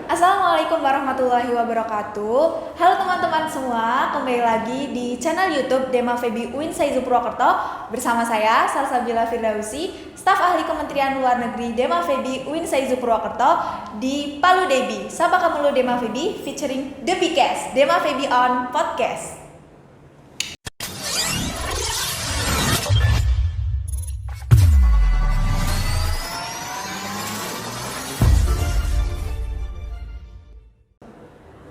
Assalamualaikum warahmatullahi wabarakatuh. Halo teman-teman semua, kembali lagi di channel YouTube Dema Febi UIN Saizu Purwokerto bersama saya Salsabila Firdausi, staf ahli Kementerian Luar Negeri Dema Febi UIN Saizu Purwokerto di Palu Debi. Sapa kamu Dema Febi featuring The Bcast, Dema Febi on Podcast.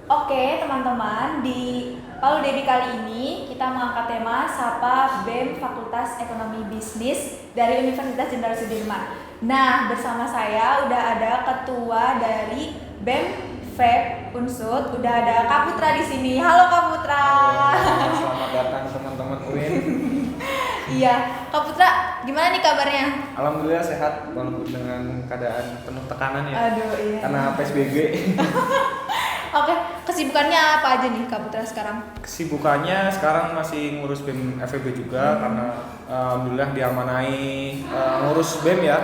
Oke teman-teman, di Palu Debi kali ini kita mengangkat tema Sapa BEM Fakultas Ekonomi Bisnis dari Universitas Jenderal Sudirman. Nah, bersama saya udah ada ketua dari BEM FEB Unsud, udah ada Kak Putra di sini. Halo Kak Putra. Selamat datang teman-teman UIN. Iya, Kak Putra, gimana nih kabarnya? Alhamdulillah sehat walaupun dengan keadaan penuh tekanan ya. Aduh, iya. Karena PSBB. Oke, kesibukannya apa aja nih Kak Putra sekarang? Kesibukannya sekarang masih ngurus BEM FEB juga karena alhamdulillah diamanai ngurus BEM ya.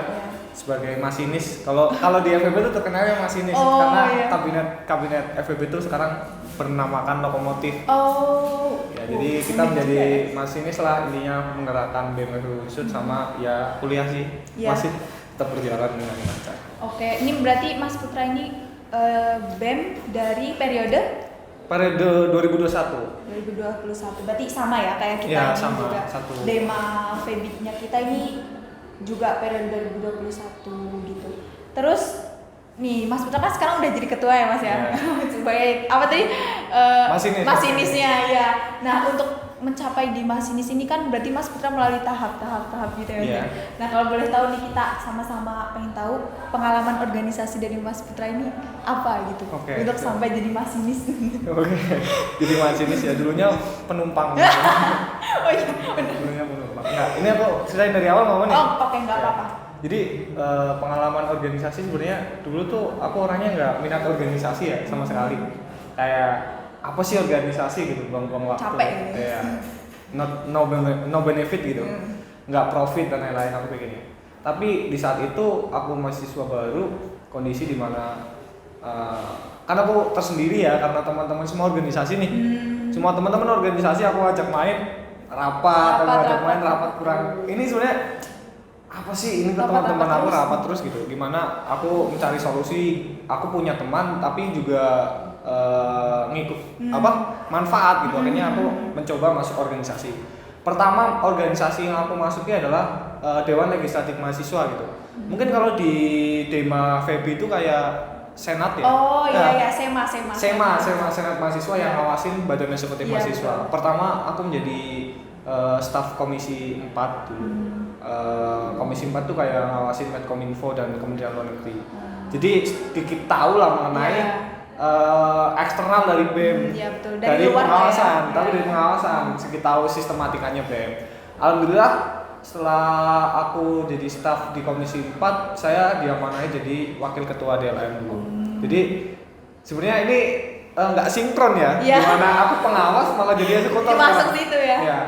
Sebagai masinis. Kalau di FEB itu terkenalnya masinis karena iya. kabinet FEB itu sekarang bernamakan lokomotif. Ya, jadi kita menjadi masinis lah, intinya menggerakkan BEM FEB Unsud sama ya kuliah sih. Iya. Masih tetap berjalan dengan lancar. Oke, ini berarti Mas Putra ini BEM dari periode 2021. 2021. Berarti sama ya kayak kita Ya, ini sama, juga. satu. Dema Febiknya kita ini juga periode 2021 gitu. Terus nih Mas Putra kan sekarang udah jadi ketua ya Mas ya. Sebagai apa tadi? Masinisnya ya. Nah, untuk mencapai di masinis ini kan berarti Mas Putra melalui tahap gitu ya. Yeah. Nah, kalau boleh tahu nih kita sama-sama pengen tahu pengalaman organisasi dari Mas Putra ini apa gitu. Oke, untuk sampai jadi masinis. Oke. Jadi masinis ya, dulunya penumpang. Oh iya, benar. Dulunya penumpang. Nah, ini aku ceritain dari awal mau nih. Oh, oke, enggak Ya. apa-apa. Jadi pengalaman organisasi sebenarnya dulu tuh aku orangnya nggak minat organisasi ya sama sekali. Kayak apa sih organisasi gitu, buang-buang waktu. Capek gitu. Kayak no benefit gitu. Nggak profit dan lain-lain aku pikirnya. Tapi di saat itu aku mahasiswa baru, kondisi di mana kan aku tersendiri ya karena teman-teman semua organisasi nih. Semua teman-teman organisasi aku ajak main rapat kurang. Ini sebenarnya apa sih ini ke teman-teman aku rapat terus gitu. Gimana aku mencari solusi, aku punya teman tapi juga ngikut manfaat gitu. Akhirnya aku mencoba masuk organisasi. Pertama organisasi yang aku masuki adalah Dewan Legislatif Mahasiswa gitu. Mungkin kalau di Dema Febi itu kayak Senat ya. Oh iya, SEMA. Senat Mahasiswa yang ngawasin Badan Eksekutif Mahasiswa. Betul. Pertama aku menjadi staf Komisi 4 dulu. Komisi 4 tuh kayak ngawasin Medkominfo dan Kementerian Luar Negeri. Jadi sedikit tahu lah mengenai eksternal dari BEM. Iya betul. Dari luar pengawasan, ya. tapi dari pengawasan sedikit tahu sistematikanya BEM. Alhamdulillah setelah aku jadi staf di Komisi 4, saya diamanai jadi wakil ketua DLM dulu. Jadi sebenarnya ini nggak sinkron ya, dimana aku pengawas malah jadi eksekutor. Masuk situ ya. Ya.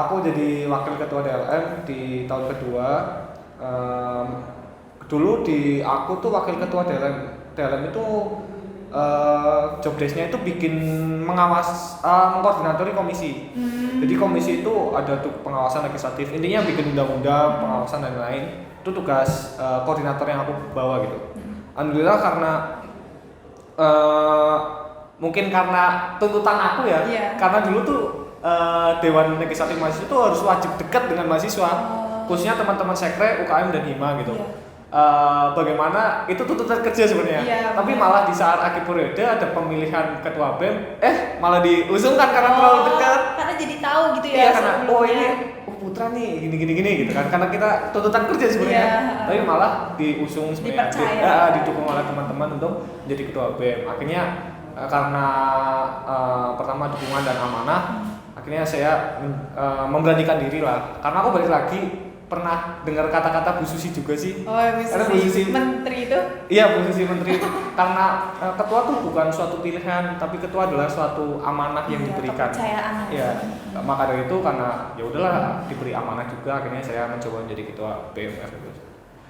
Aku jadi wakil ketua DLM di tahun kedua. Dulu di aku tuh wakil ketua DLM. DLM itu job desk-nya itu bikin mengkoordinatori komisi. Jadi komisi itu ada tuh pengawasan legislatif. Intinya bikin undang-undang, pengawasan dan lain. Itu tugas koordinator yang aku bawa gitu. Alhamdulillah karena mungkin karena tuntutan aku ya. Karena dulu tuh Dewan Legislatif Mahasiswa itu harus wajib dekat dengan mahasiswa, khususnya teman-teman sekre, UKM dan hima gitu. Bagaimana itu tuntutan kerja sebenarnya, tapi malah di saat akhir periode ada pemilihan ketua BEM, malah diusungkan karena terlalu dekat. Karena jadi tahu gitu ya. Iya karena ini Putra nih gini gitu kan, karena kita tuntutan kerja sebenarnya, tapi malah diusung sebenarnya, didukung oleh teman-teman untuk menjadi ketua BEM. Akhirnya karena pertama dukungan dan amanah. Akhirnya saya memberanikan diri lah, karena aku balik lagi pernah dengar kata-kata Bu Susi juga sih. Bu Susi menteri itu? Iya, Bu Susi menteri itu. Karena ketua tuh bukan suatu pilihan, tapi ketua adalah suatu amanah yang diberikan. Kepercayaan. Iya. Maka dari itu karena ya udahlah diberi amanah juga, akhirnya saya mencoba menjadi ketua BEM.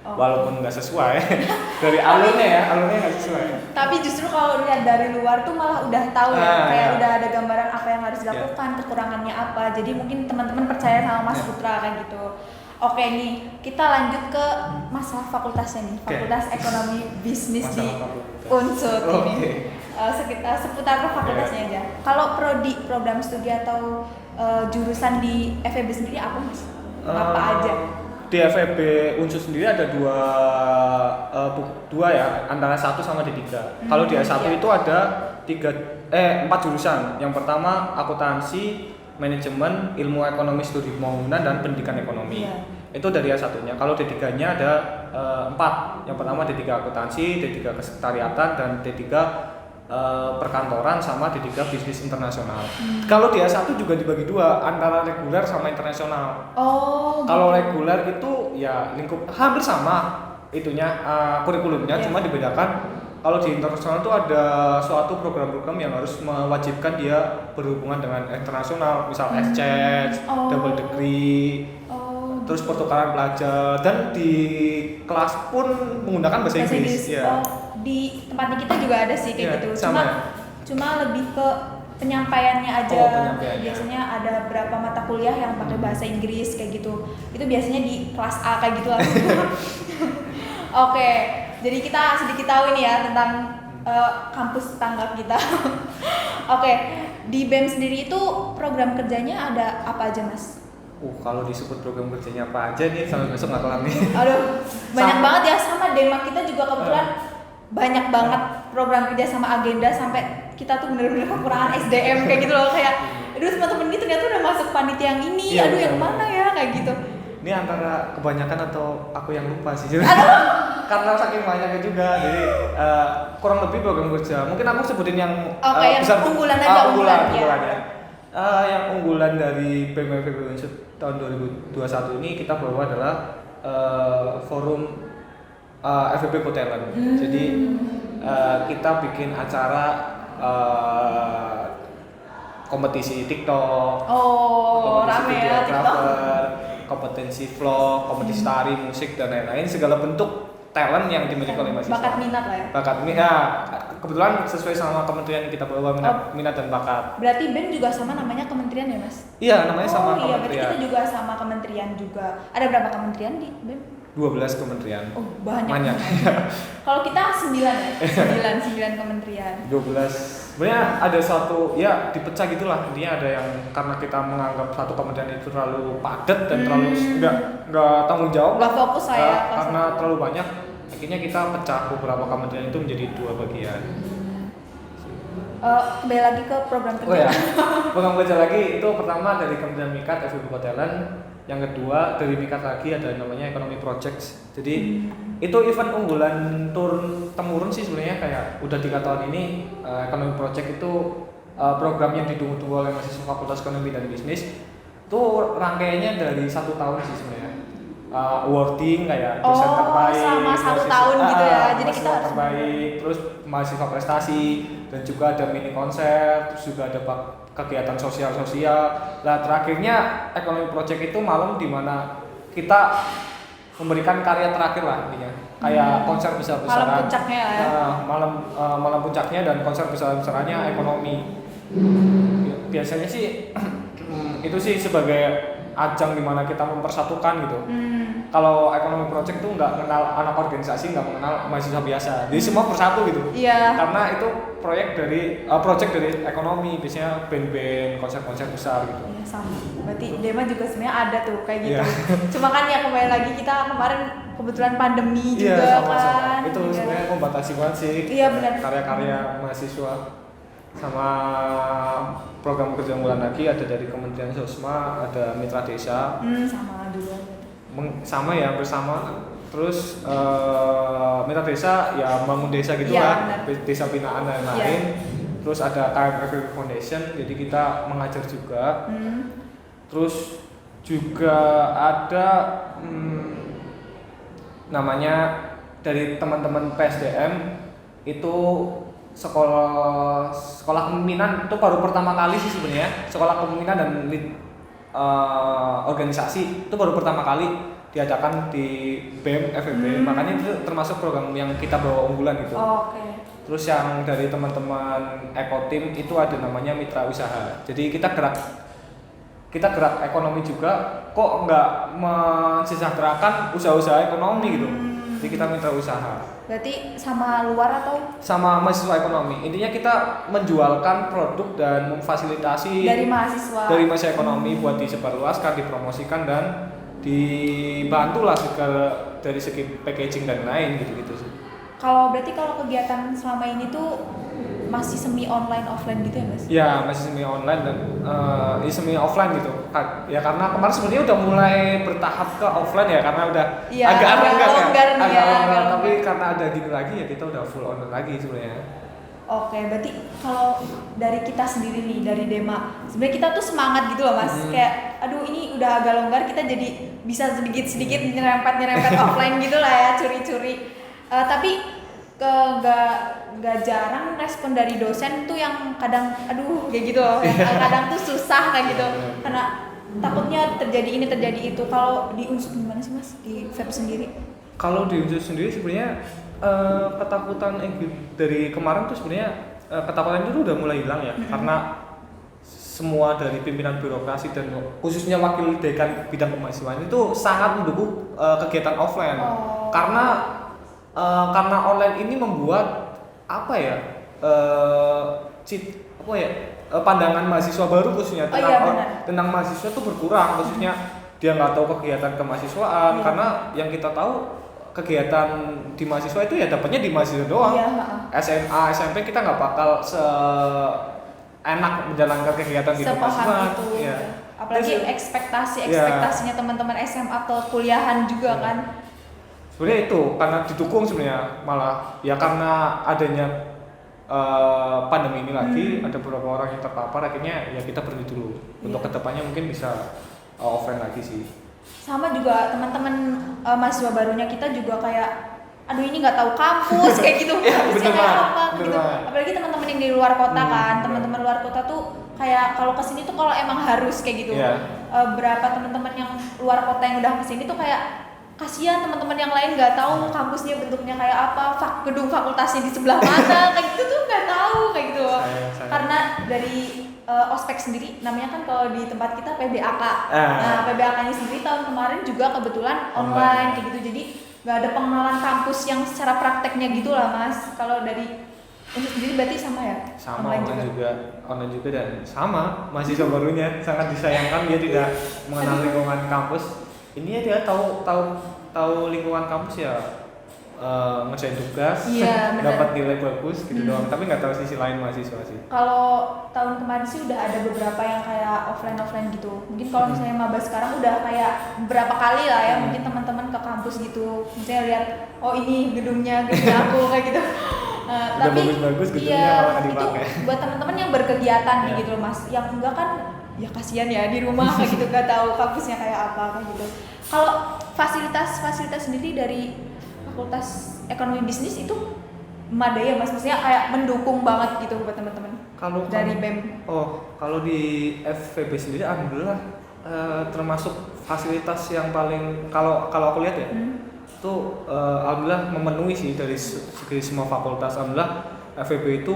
Oh. walaupun nggak sesuai dari alurnya nggak sesuai. Tapi justru kalau lihat dari luar tuh malah udah tahu ya, kayak udah ada gambaran apa yang harus dilakukan, kekurangannya apa. Jadi mungkin teman-teman percaya sama Mas Putra kayak gitu. Oke nih, kita lanjut ke masalah fakultasnya nih, Fakultas Ekonomi Bisnis di Unsut ini. Seputar fakultasnya aja. Kalau prodi, program studi atau jurusan di FEB sendiri apa Mas? Apa aja? Di FEB Unsur sendiri ada dua ya, antara 1 sama D3. Kalau di S1 itu ada 4 jurusan. Yang pertama akuntansi, manajemen, ilmu ekonomi studi pembangunan, dan pendidikan ekonomi. Itu dari S1-nya. Kalau D3-nya ada 4. Yang pertama D3 akuntansi, D3 kesekretariatan, dan D3 perkantoran, sama D3 bisnis internasional. Kalau di S1 juga dibagi 2, antara reguler sama internasional. Kalau reguler itu ya lingkup hampir sama itunya, kurikulumnya, cuma dibedakan. Kalau di internasional itu ada suatu program-program yang harus mewajibkan dia berhubungan dengan internasional, misal exchange, double degree, terus pertukaran pelajar, dan di kelas pun menggunakan bahasa Inggris. Ya. Di tempatnya kita juga ada sih kayak gitu. Cuma lebih ke penyampaiannya aja. Biasanya ada berapa mata kuliah yang pakai bahasa Inggris kayak gitu. Itu biasanya di kelas A kayak gitu lah. Oke, jadi kita sedikit tahu ini ya tentang kampus tetangga kita. Oke, di BEM sendiri itu program kerjanya ada apa aja Mas? Kalau disebut program kerjanya apa aja nih sampai besok nggak kelar nih. Aduh, banyak banget ya, sama Denmark kita juga kebetulan banyak banget program kerja sama agenda sampai kita tuh bener-bener kekurangan SDM kayak gitu loh, kayak aduh teman-teman gitu ternyata udah masuk panitia yang ini, yang mana ya kayak gitu. Ini antara kebanyakan atau aku yang lupa sih karena saking banyaknya juga, jadi kurang lebih program kerja. Mungkin aku sebutin yang yang bisa unggulan aja. Yang unggulan dari BEM FEB Unsur tahun 2021 ini kita bawa adalah forum FEB Go Talent. Jadi kita bikin acara kompetisi TikTok, rame ya TikTok, kompetensi vlog, kompetisi tari, musik, dan lain-lain, segala bentuk talent yang dimiliki oleh mahasiswa. Bakat minat lah ya. Kebetulan sesuai sama kementerian yang kita bawa, minat dan bakat. Berarti BEM juga sama namanya kementerian ya Mas? Iya, namanya sama kementerian. Berarti kita juga sama kementerian juga. Ada berapa kementerian di BEM? 12 kementerian. Banyak. Kalau kita 9 ya? 9 kementerian. 12. Sebenarnya ada suatu, ya dipecah gitulah. Intinya ada yang karena kita menganggap satu kementerian itu terlalu padat dan terlalu nggak tanggung jawab. Nggak fokus saya. Karena terlalu banyak, akhirnya kita pecah beberapa kementerian itu menjadi 2 bagian. Kembali lagi ke program kerja. Program kerja lagi itu pertama dari Kementerian Mikat, FEB Go Talent. Yang kedua dari Mikat lagi ada namanya Economy Projects. Jadi itu event unggulan turun temurun sih sebenarnya, kayak udah 3 tahun ini. Economy Project itu program yang ditunggu-tunggu oleh mahasiswa Fakultas Ekonomi dan Bisnis. Itu rangkaiannya dari 1 tahun sih sebenarnya. Awarding kayak dosen terbaik, sama 1 tahun gitu ya. Jadi kita terbaik, terus mahasiswa prestasi, dan juga ada mini konser, terus juga ada kegiatan sosial. Nah terakhirnya Economy Project itu malam di mana kita memberikan karya terakhir lah intinya, kayak konser besar-besaran. Malam puncaknya ya. Malam puncaknya dan konser besar-besarannya ekonomi. Biasanya sih itu sih sebagai ajang di mana kita mempersatukan gitu. Kalau Economy Project tuh nggak mengenal anak organisasi, nggak mengenal mahasiswa biasa, jadi semua bersatu gitu. Iya. Karena itu project dari ekonomi, biasanya band-band, konser-konser besar gitu. Iya sama. Berarti Dema juga sebenarnya ada tuh kayak gitu. Cuma kan ya kembali lagi kita kemarin kebetulan pandemi juga kan. Itu sebenarnya membatasi banget sih. Iya benar. Karya-karya mahasiswa. Sama program kerja unggulan lagi ada dari Kementerian Sosma, ada Mitra Desa. Sama juga. Sama ya, bersama. Terus Mitra Desa ya bangun desa gitu lah, desa binaan dan lain-lain. Terus ada KMF Foundation, jadi kita mengajar juga. Terus juga ada namanya dari teman-teman PSDM itu sekolah kepemimpinan, itu baru pertama kali sih sebenarnya. Sekolah kepemimpinan dan lead organisasi itu baru pertama kali diadakan di BEM FEB, makanya itu termasuk program yang kita bawa unggulan gitu. Oke. Terus yang dari teman-teman Ekotim itu ada namanya mitra usaha. Jadi kita gerak ekonomi juga, kok nggak mensejahterakan usaha-usaha ekonomi gitu. Jadi kita mitra usaha. Berarti sama luar atau Sama mahasiswa ekonomi. Intinya kita menjualkan produk dan memfasilitasi dari mahasiswa? dari mahasiswa ekonomi buat disebarluaskan, dipromosikan dan dibantulah dari segi packaging dan lain gitu-gitu sih. Kalau berarti kalau kegiatan selama ini tuh masih semi online offline gitu ya Mas? Ya masih semi online dan semi offline gitu. Ya karena kemarin sebenarnya udah mulai bertahap ke offline ya karena udah Ya, agak longgar nih ya, agak tapi longgar. karena ada gini lagi ya kita udah full online lagi sebenarnya. Oke, berarti kalau dari kita sendiri nih, dari Dema, sebenarnya kita tuh semangat gitu loh Mas. Kayak, aduh ini udah agak longgar, kita jadi bisa sedikit-sedikit nyerempet offline gitu lah ya, curi-curi. Tapi nggak jarang respon dari dosen tuh yang kadang, aduh kayak gitu loh, yang kadang tuh susah kayak gitu, karena takutnya terjadi ini terjadi itu. Kalau di Unsur gimana sih Mas, di FEB sendiri? Kalau di Unsur sendiri sebenarnya ketakutan dari kemarin tuh sebenarnya ketakutan itu udah mulai hilang ya, karena semua dari pimpinan birokrasi dan khususnya wakil dekan bidang kemahasiswaan itu sangat mendukung kegiatan offline. Karena online ini membuat apa ya pandangan mahasiswa baru khususnya tentang mahasiswa itu berkurang, khususnya dia nggak tahu kegiatan kemahasiswaan karena yang kita tahu kegiatan di mahasiswa itu ya dapatnya di mahasiswa doang. SMA, SMP kita nggak bakal enak menjalankan kegiatan di mahasiswa. Ya. Apalagi ekspektasinya teman-teman SMA ke kuliahan juga kan. Sebenarnya itu karena didukung sebenarnya malah ya karena adanya pandemi ini lagi ada beberapa orang yang terpapar akhirnya ya kita berhenti dulu untuk kedepannya mungkin bisa offline lagi sih. Sama juga teman-teman mahasiswa barunya kita juga kayak aduh ini nggak tahu kampus kayak gitu kampusnya kayak apa gitu. Apalagi teman-teman yang di luar kota kan, teman-teman luar kota tuh kayak kalau kesini tuh kalau emang harus kayak gitu. Berapa teman-teman yang luar kota yang udah kesini tuh kayak kasihan teman-teman yang lain nggak tahu kampusnya bentuknya kayak apa, gedung fakultasnya di sebelah mana kayak gitu tuh nggak tahu kayak gitu. Karena dari ospek sendiri namanya kan kalau di tempat kita PBAK. Nah, PBAK-nya sendiri tahun kemarin juga kebetulan online kayak gitu. Jadi nggak ada pengenalan kampus yang secara prakteknya gitu lah Mas. Kalau dari untuk sendiri berarti sama ya? Sama online juga dan sama mahasiswa barunya sangat disayangkan dia tidak mengenal lingkungan kampus. Ini ya dia tahu lingkungan kampus ya ngerjain tugas, dapat nilai bagus gitu doang, tapi nggak tahu sisi lain mahasiswa sih. Kalau tahun kemarin sih udah ada beberapa yang kayak offline gitu. Mungkin kalau misalnya maba sekarang udah kayak beberapa kali lah ya, mungkin teman-teman ke kampus gitu, misalnya lihat oh ini gedung aku kayak gitu. Tapi bagus gedungnya malah nggak dipakai. Itu buat teman-teman yang berkegiatan gitu loh Mas. Yang enggak kan ya kasihan ya di rumah kayak gitu nggak tahu kampusnya kayak apa kayak gitu. Kalau fasilitas sendiri dari Fakultas Ekonomi Bisnis itu memadai ya Mas, maksudnya kayak mendukung banget gitu buat teman-teman. Kalau dari BEM. Kalau di FEB sendiri alhamdulillah termasuk fasilitas yang paling kalau aku lihat ya itu alhamdulillah memenuhi sih dari segi semua fakultas. Alhamdulillah FEB itu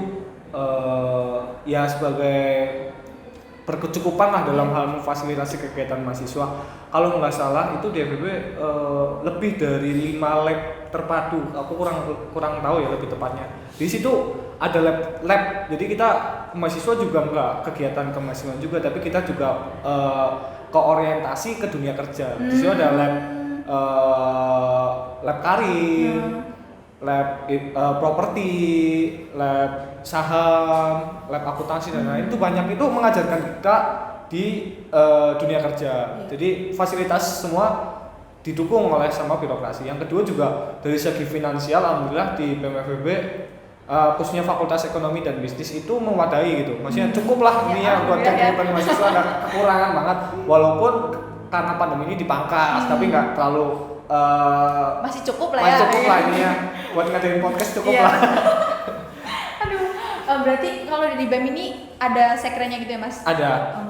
ya sebagai berkecukupan lah dalam hal memfasilitasi kegiatan mahasiswa. Kalau nggak salah itu di FEB lebih dari 5 lab terpadu. Aku kurang tahu ya lebih tepatnya. Di situ ada lab. Jadi kita mahasiswa juga nggak kegiatan kemahasiswaan juga, tapi kita juga ke orientasi ke dunia kerja. Di situ ada lab karir, lab properti, lab saham, lab akuntansi dan lain itu banyak itu mengajarkan kita di dunia kerja. Jadi fasilitas semua didukung oleh sama birokrasi. Yang kedua juga dari segi finansial alhamdulillah di BMFEB khususnya Fakultas Ekonomi dan Bisnis itu memadai gitu. Maksudnya cukup lah ini ya buat kegiatan mahasiswa, nggak kekurangan banget walaupun karena pandemi ini dipangkas tapi nggak terlalu masih cukup lah ini ya buat ngadain podcast cukup lah. Berarti kalau di BEM ini ada sekrenya gitu ya Mas? Ada.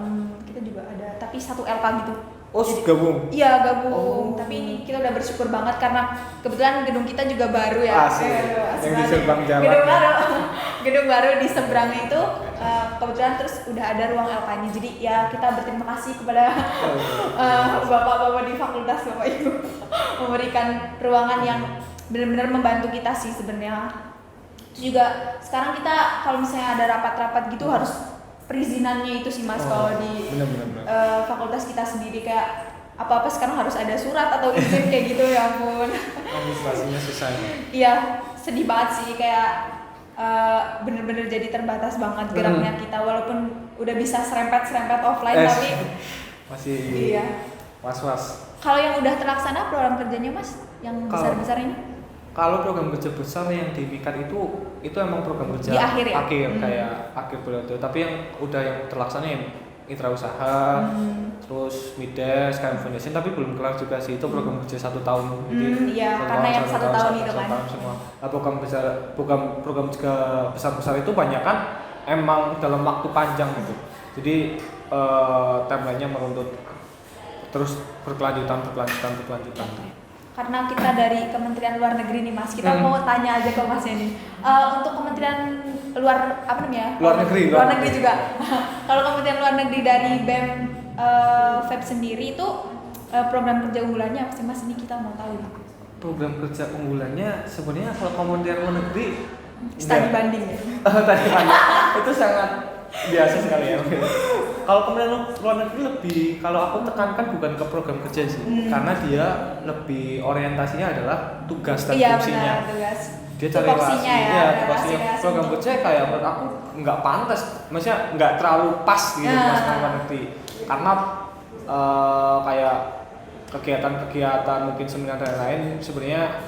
Kita juga ada, tapi 1 LK gitu. Oh, gabung. Iya gabung, Oh. tapi ini kita udah bersyukur banget karena kebetulan gedung kita juga baru ya. Asik. Yang di banget. seberang jalan. Gedung baru, gedung baru di seberangnya itu kebetulan terus udah ada ruang LK-nya. Jadi ya kita berterima kasih kepada bapak-bapak di fakultas, bapak ibu memberikan ruangan yang benar-benar membantu kita sih sebenarnya. Terus juga sekarang kita kalau misalnya ada rapat-rapat gitu harus perizinannya itu sih mas. Kalau di bener. fakultas kita sendiri kayak apa-apa sekarang harus ada surat atau izin kayak gitu ya ampun. Administrasinya susah. Iya sedih banget sih kayak bener-bener jadi terbatas banget geraknya kita walaupun udah bisa serempet offline tapi masih iya. was-was. Kalau yang udah terlaksana program kerjanya mas yang besar-besar ini? Kalau program kerja besar yang di MIKAD itu emang program kerja Di akhir ya? kayak akhir periode. Tapi yang udah yang terlaksana yang mitra usaha, terus Mides, KM Foundation, tapi belum kelar juga sih. Itu program kerja 1 tahun. Jadi iya, karena yang 1 tahun itu kan. Semua. Nah, program juga besar itu banyak kan emang dalam waktu panjang gitu. Jadi timeline-nya meruntut terus berkelanjutan. Karena kita dari Kementerian Luar Negeri nih mas, kita mau tanya aja ke masnya nih. Untuk Kementerian Luar Negeri juga. Kalau Kementerian Luar Negeri dari BEM FEB sendiri itu program kerja unggulannya apa sih mas? Ini kita mau tahu nih. Program kerja unggulannya sebenarnya kalau Kementerian Luar Negeri studi banding ya. Tadi itu sangat biasa sekali ya. Kalau Kementerian Luar Negeri lebih, kalau aku tekankan bukan ke program kerja sih, karena dia lebih orientasinya adalah tugas dan fungsinya. Benar, tugas. Dia cari relasinya. Program kerja kayak menurut aku nggak pantas, maksudnya nggak terlalu pas gitu masuk ke luar negeri, karena kayak kegiatan mungkin seminar dan lain sebenarnya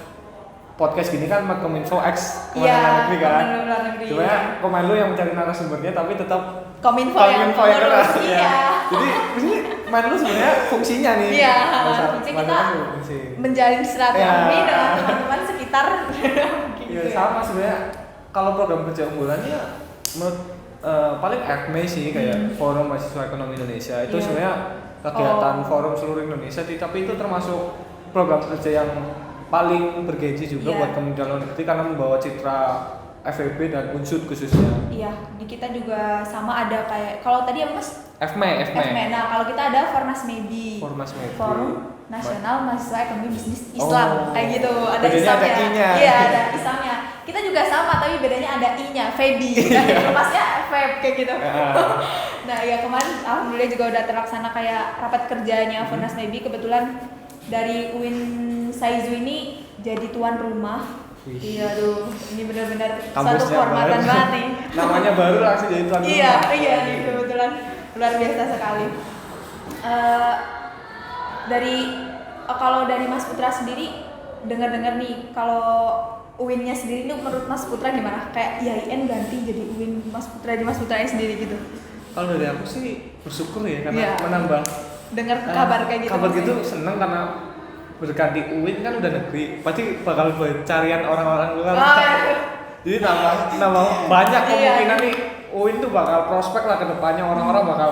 podcast gini kan Kominfo X Kementerian Luar Negeri kan. Cuma Komenlu yang mencari narasumbernya tapi tetap Kominfo yang ngurus. Iya. Jadi ini Menlu sebenarnya fungsinya nih. Iya, fungsi kita menjalin silaturahmi dengan teman-teman sekitar. Iya, sama sebenarnya. Kalau program kerja unggulannya menurut paling FME sih kayak Forum Mahasiswa Ekonomi Indonesia itu sebenarnya kegiatan forum seluruh Indonesia, tapi itu termasuk program kerja yang paling bergengsi juga buat Kementerian Luar Negeri karena membawa citra FEB dan UNSUD khususnya. Iya, di kita juga sama ada kayak kalau tadi apa mas? FME. Nah kalau kita ada Formas Medi. Forum Nasional Mahasiswa Ekonomi Bisnis Islam kayak gitu. Ada Islamnya. Iya ada Islamnya. Kita juga sama tapi bedanya ada I-nya, FEBI. Dan masnya FEB kayak gitu. Nah ya kemarin alhamdulillah juga udah terlaksana kayak rapat kerjanya Formas Medi. Kebetulan dari UIN Saizu ini jadi tuan rumah. Iya aduh, ini benar-benar suatu kehormatan banget nih. Namanya baru langsung jadi tuan rumah. Iya nih kebetulan luar biasa sekali. Kalau dari Mas Putra sendiri dengar-dengar nih kalau UIN-nya sendiri itu menurut Mas Putra gimana? Kayak IAIN ganti jadi UIN Mas Putra di Mas Putranya sendiri gitu. Kalau dari aku sih bersyukur ya karena menambah dengar kabar kayak gitu. Kabar gitu seneng karena berganti UIN kan udah negeri, pasti bakal pencarian orang-orang luar. Jadi nambah banyak kemungkinan nih UIN tuh bakal prospek lah ke depannya, orang-orang bakal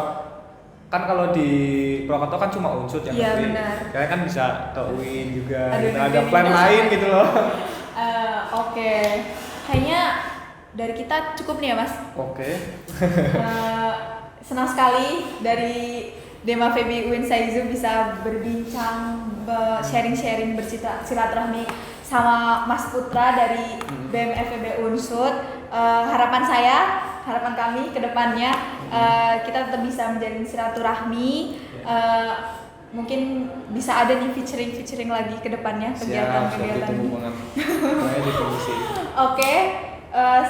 kan kalau di Purwokerto kan cuma UNSUD yang negeri. Kayaknya kan bisa ke UIN juga. Ada plan lain gitu loh. Oke. Kayaknya dari kita cukup nih ya, Mas. Oke. Senang sekali dari Dema FEB UIN Saizu bisa berbincang, sharing-sharing bersilaturahmi sama Mas Putra dari BEM FEB UNSUD. Harapan kami ke depannya kita tetap bisa menjalin silaturahmi. Mungkin bisa ada nih featuring lagi ke depannya kegiatan-kegiatan. Oke,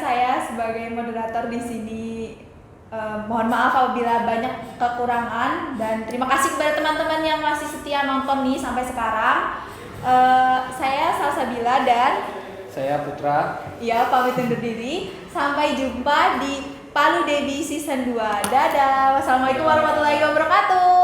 saya sebagai moderator di sini mohon maaf apabila banyak kekurangan dan terima kasih kepada teman-teman yang masih setia nonton nih sampai sekarang. Saya Salsabila dan saya Putra. Ya, pamit undur diri. Sampai jumpa di Palu Dedi Season 2. Dadah. Wassalamualaikum warahmatullahi wabarakatuh.